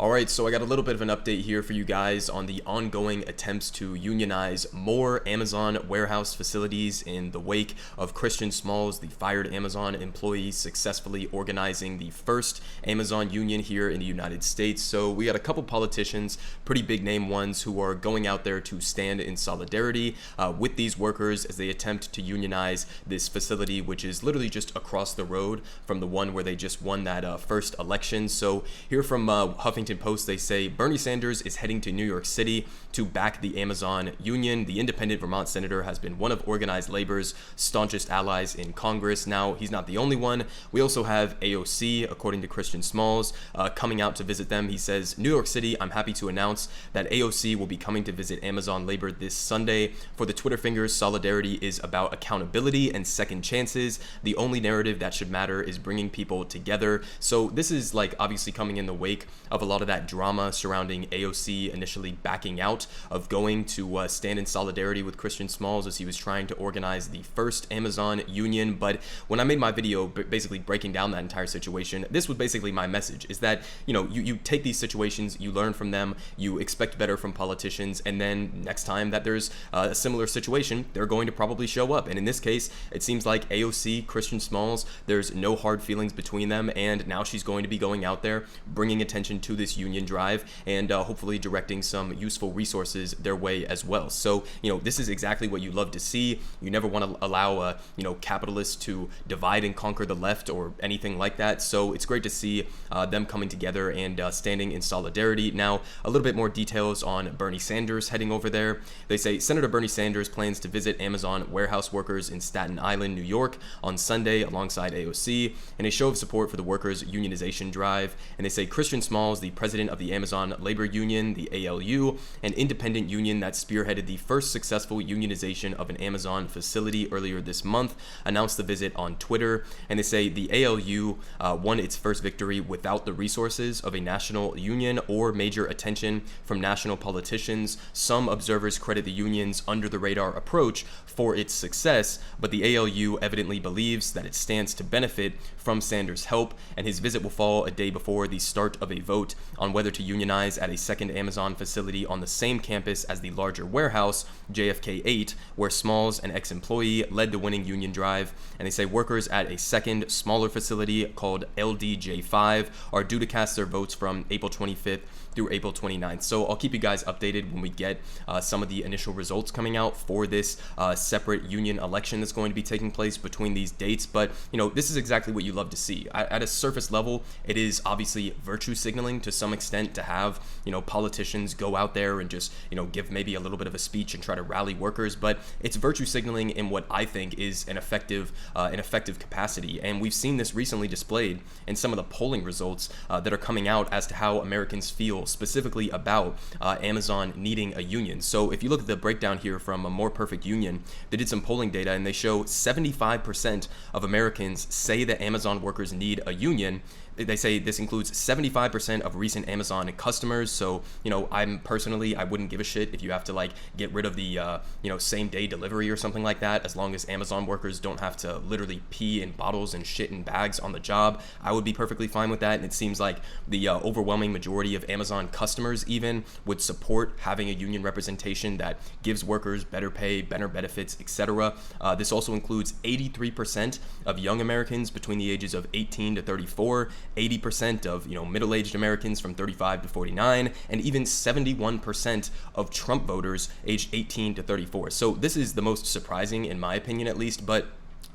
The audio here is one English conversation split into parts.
Alright, so I got a little bit of an update here for you guys on the ongoing attempts to unionize more Amazon warehouse facilities in the wake of Christian Smalls, the fired Amazon employee, successfully organizing the first Amazon union here in the United States. So we got a couple politicians, pretty big name ones, who are going out there to stand in solidarity with these workers as they attempt to unionize this facility, which is literally just across the road from the one where they just won that first election. So here from Huffington Post, they say Bernie Sanders is heading to New York City to back the Amazon union. The independent Vermont senator has been one of organized labor's staunchest allies in Congress. Now, he's not the only one. We also have AOC, according to Christian Smalls, coming out to visit them. He says, New York City, I'm happy to announce that AOC will be coming to visit Amazon labor this Sunday. For the Twitter fingers, solidarity is about accountability and second chances. The only narrative that should matter is bringing people together. So this is like obviously coming in the wake of a lot of that drama surrounding AOC initially backing out of going to stand in solidarity with Christian Smalls as he was trying to organize the first Amazon union. But when I made my video basically breaking down that entire situation, this was basically my message, is that, you know, you take these situations, you learn from them, you expect better from politicians, and then next time that there's a similar situation, they're going to probably show up. And in this case, it seems like AOC, Christian Smalls, there's no hard feelings between them, and now she's going to be going out there, bringing attention to this union drive, and hopefully directing some useful resources their way as well. So, you know, this is exactly what you love to see. You never want to allow, capitalists to divide and conquer the left or anything like that. So it's great to see them coming together and standing in solidarity. Now, a little bit more details on Bernie Sanders heading over there. They say Senator Bernie Sanders plans to visit Amazon warehouse workers in Staten Island, New York on Sunday alongside AOC in a show of support for the workers' unionization drive. And they say Christian Smalls, the president of the Amazon Labor Union, the ALU, an independent union that spearheaded the first successful unionization of an Amazon facility earlier this month, announced the visit on Twitter. And they say the ALU won its first victory without the resources of a national union or major attention from national politicians. Some observers credit the union's under-the-radar approach for its success, but the ALU evidently believes that it stands to benefit from Sanders' help, and his visit will fall a day before the start of a vote on whether to unionize at a second Amazon facility on the same campus as the larger warehouse, JFK 8, where Smalls, an ex-employee, led the winning union drive. And they say workers at a second, smaller facility called LDJ5 are due to cast their votes from April 25th through April 29th. So I'll keep you guys updated when we get some of the initial results coming out for this separate union election that's going to be taking place between these dates. But, you know, this is exactly what you love to see. At a surface level, it is obviously virtue signaling to some extent to have, politicians go out there and just, give maybe a little bit of a speech and try to rally workers. But it's virtue signaling in what I think is an effective capacity. And we've seen this recently displayed in some of the polling results that are coming out as to how Americans feel specifically about Amazon needing a union. So if you look at the breakdown here from A More Perfect Union, they did some polling data and they show 75% of Americans say that Amazon workers need a union. They say this includes 75% of recent Amazon customers. So, I wouldn't give a shit if you have to get rid of the, same day delivery or something like that, as long as Amazon workers don't have to literally pee in bottles and shit in bags on the job. I would be perfectly fine with that. And it seems like the overwhelming majority of Amazon customers even would support having a union representation that gives workers better pay, better benefits, etc. This also includes 83% of young Americans between the ages of 18 to 34, 80% of middle-aged Americans from 35 to 49, and even 71% of Trump voters aged 18 to 34. So this is the most surprising, in my opinion at least, but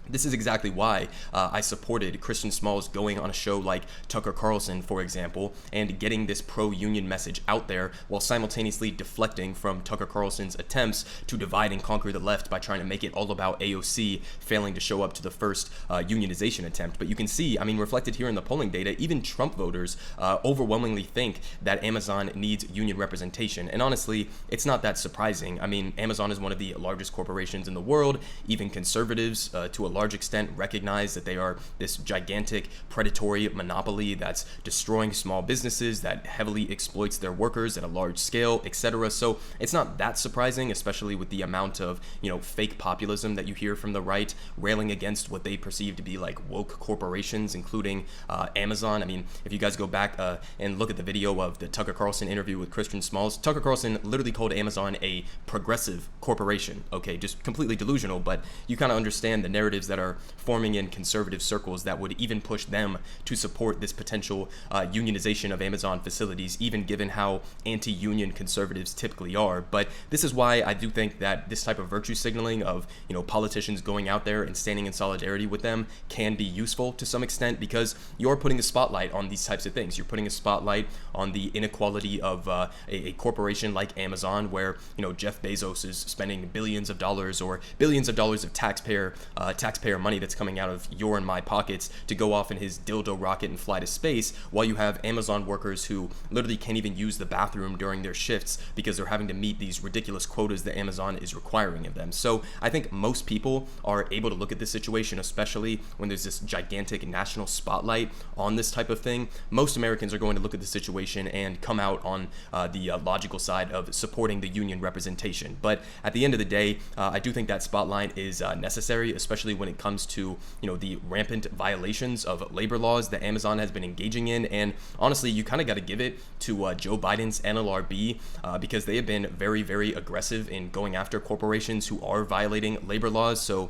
this is exactly why I supported Christian Smalls going on a show like Tucker Carlson, for example, and getting this pro-union message out there while simultaneously deflecting from Tucker Carlson's attempts to divide and conquer the left by trying to make it all about AOC failing to show up to the first unionization attempt. But you can see, reflected here in the polling data, even Trump voters overwhelmingly think that Amazon needs union representation. And honestly, it's not that surprising. Amazon is one of the largest corporations in the world. Even conservatives, to a large extent recognize that they are this gigantic predatory monopoly that's destroying small businesses, that heavily exploits their workers at a large scale, etc. So it's not that surprising, especially with the amount of, fake populism that you hear from the right railing against what they perceive to be like woke corporations, including Amazon. I mean, if you guys go back and look at the video of the Tucker Carlson interview with Christian Smalls, Tucker Carlson literally called Amazon a progressive corporation. Okay, just completely delusional, but you kind of understand the narratives that are forming in conservative circles that would even push them to support this potential unionization of Amazon facilities, even given how anti-union conservatives typically are. But this is why I do think that this type of virtue signaling of, politicians going out there and standing in solidarity with them can be useful to some extent, because you're putting a spotlight on these types of things. You're putting a spotlight on the inequality of a corporation like Amazon, where, Jeff Bezos is spending billions of dollars or billions of dollars of taxpayer money that's coming out of your and my pockets to go off in his dildo rocket and fly to space, while you have Amazon workers who literally can't even use the bathroom during their shifts because they're having to meet these ridiculous quotas that Amazon is requiring of them. So I think most people are able to look at this situation, especially when there's this gigantic national spotlight on this type of thing. Most Americans are going to look at the situation and come out on the logical side of supporting the union representation. But at the end of the day, I do think that spotlight is necessary, especially when it comes to, the rampant violations of labor laws that Amazon has been engaging in. And honestly, you kind of got to give it to Joe Biden's NLRB because they have been very, very aggressive in going after corporations who are violating labor laws. So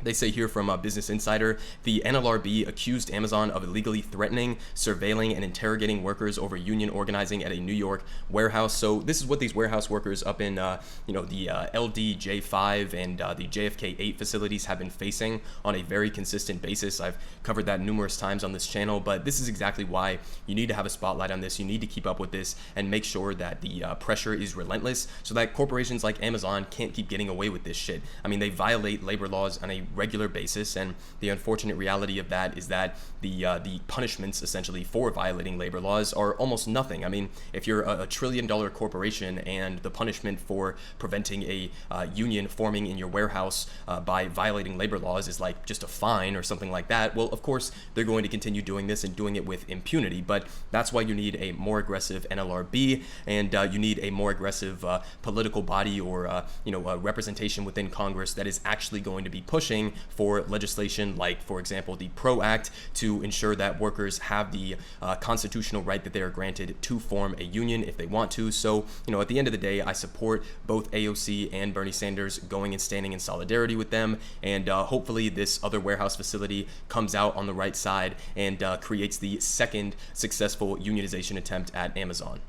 they say here from Business Insider, the NLRB accused Amazon of illegally threatening, surveilling, and interrogating workers over union organizing at a New York warehouse. So this is what these warehouse workers up in, the LDJ5 and the JFK8 facilities have been facing on a very consistent basis. I've covered that numerous times on this channel, but this is exactly why you need to have a spotlight on this. You need to keep up with this and make sure that the pressure is relentless so that corporations like Amazon can't keep getting away with this shit. I mean, they violate labor laws on a regular basis, and the unfortunate reality of that is that the punishments essentially for violating labor laws are almost nothing. I mean, if you're a $1 trillion corporation and the punishment for preventing a union forming in your warehouse by violating labor laws is like just a fine or something like that, well, of course they're going to continue doing this and doing it with impunity. But that's why you need a more aggressive NLRB, and you need a more aggressive political body or a representation within Congress that is actually going to be pushing for legislation like, for example, the PRO Act, to ensure that workers have the constitutional right that they are granted to form a union if they want to. So, at the end of the day, I support both AOC and Bernie Sanders going and standing in solidarity with them, and hopefully this other warehouse facility comes out on the right side and creates the second successful unionization attempt at Amazon.